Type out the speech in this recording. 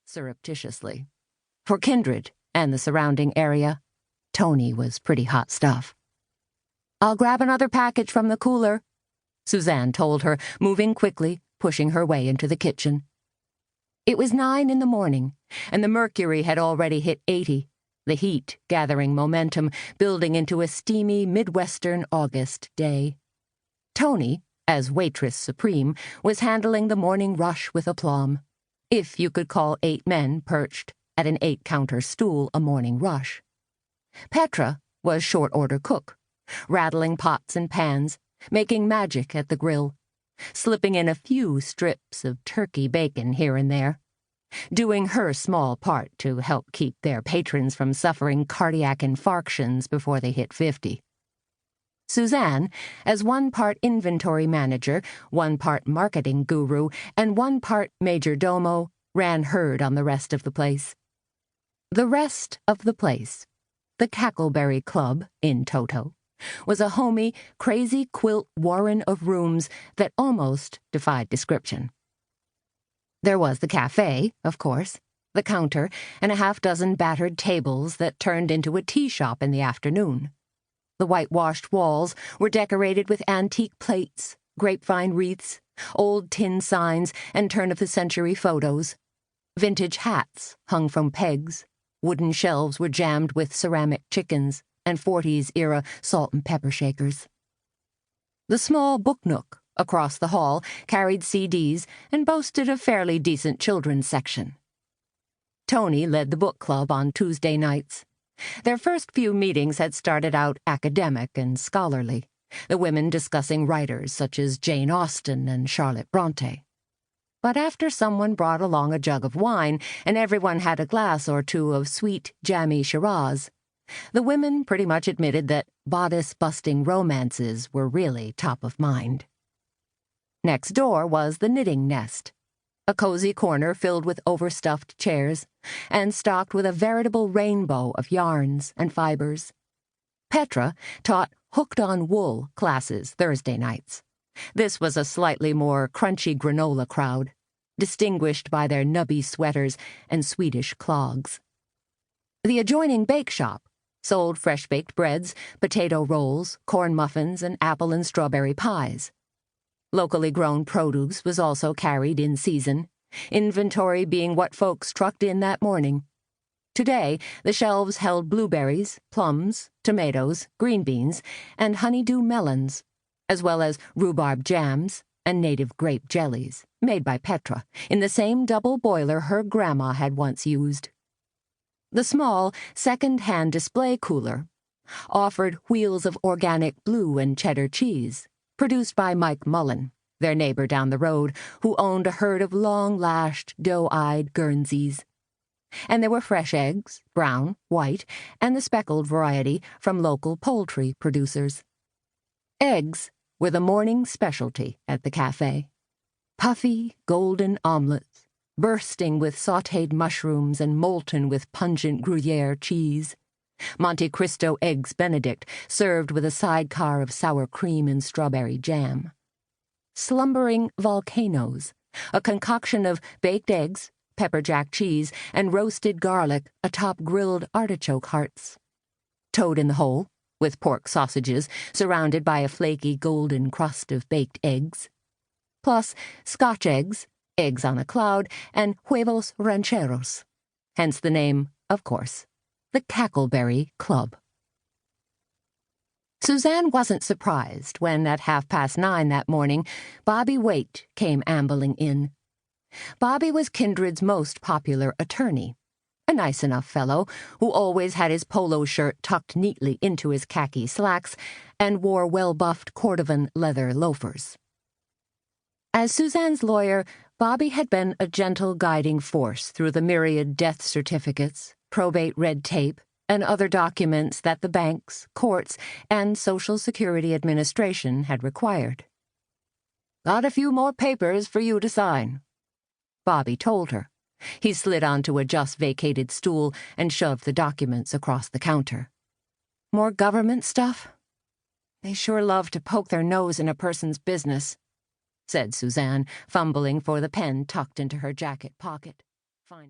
surreptitiously. For Kindred and the surrounding area, Toni was pretty hot stuff. "I'll grab another package from the cooler," Suzanne told her, moving quickly, pushing her way into the kitchen. It was 9 in the morning, and the mercury had already hit 80, the heat gathering momentum, building into a steamy Midwestern August day. Toni, as waitress supreme, was handling the morning rush with aplomb, if you could call 8 men perched at an 8-counter stool a morning rush. Petra was short-order cook, rattling pots and pans, making magic at the grill, slipping in a few strips of turkey bacon here and there, doing her small part to help keep their patrons from suffering cardiac infarctions before they hit 50. Suzanne, as 1 part inventory manager, 1 part marketing guru, and 1 part major domo, ran herd on the rest of the place. The rest of the place, the Cackleberry Club in toto, was a homey, crazy quilt warren of rooms that almost defied description. There was the cafe, of course, the counter, and a half-dozen battered tables that turned into a tea shop in the afternoon. The whitewashed walls were decorated with antique plates, grapevine wreaths, old tin signs, and turn-of-the-century photos. Vintage hats hung from pegs. Wooden shelves were jammed with ceramic chickens and 40s-era salt and pepper shakers. The small book nook across the hall carried CDs and boasted a fairly decent children's section. Toni led the book club on Tuesday nights. Their first few meetings had started out academic and scholarly, the women discussing writers such as Jane Austen and Charlotte Bronte. But after someone brought along a jug of wine and everyone had a glass or two of sweet, jammy Shiraz, the women pretty much admitted that bodice-busting romances were really top of mind. Next door was the knitting nest, a cozy corner filled with overstuffed chairs and stocked with a veritable rainbow of yarns and fibers. Petra taught hooked-on-wool classes Thursday nights. This was a slightly more crunchy granola crowd, distinguished by their nubby sweaters and Swedish clogs. The adjoining bake shop sold fresh-baked breads, potato rolls, corn muffins, and apple and strawberry pies. Locally grown produce was also carried in season, inventory being what folks trucked in that morning. Today, the shelves held blueberries, plums, tomatoes, green beans, and honeydew melons, as well as rhubarb jams and native grape jellies, made by Petra, in the same double boiler her grandma had once used. The small, second-hand display cooler offered wheels of organic blue and cheddar cheese, produced by Mike Mullen, their neighbor down the road, who owned a herd of long-lashed, doe-eyed Guernseys. And there were fresh eggs, brown, white, and the speckled variety from local poultry producers. Eggs were the morning specialty at the cafe. Puffy, golden omelets, bursting with sautéed mushrooms and molten with pungent Gruyere cheese. Monte Cristo eggs Benedict served with a sidecar of sour cream and strawberry jam. Slumbering volcanoes, a concoction of baked eggs, pepper jack cheese, and roasted garlic atop grilled artichoke hearts. Toad in the hole, with pork sausages surrounded by a flaky golden crust of baked eggs. Plus Scotch eggs, eggs on a cloud, and huevos rancheros. Hence the name, of course, the Cackleberry Club. Suzanne wasn't surprised when, at 9:30 that morning, Bobby Waite came ambling in. Bobby was Kindred's most popular attorney, a nice enough fellow who always had his polo shirt tucked neatly into his khaki slacks and wore well-buffed Cordovan leather loafers. As Suzanne's lawyer, Bobby had been a gentle guiding force through the myriad death certificates, probate red tape, and other documents that the banks, courts, and Social Security Administration had required. "Got a few more papers for you to sign," Bobby told her. He slid onto a just-vacated stool and shoved the documents across the counter. "More government stuff? They sure love to poke their nose in a person's business," said Suzanne, fumbling for the pen tucked into her jacket pocket. Finding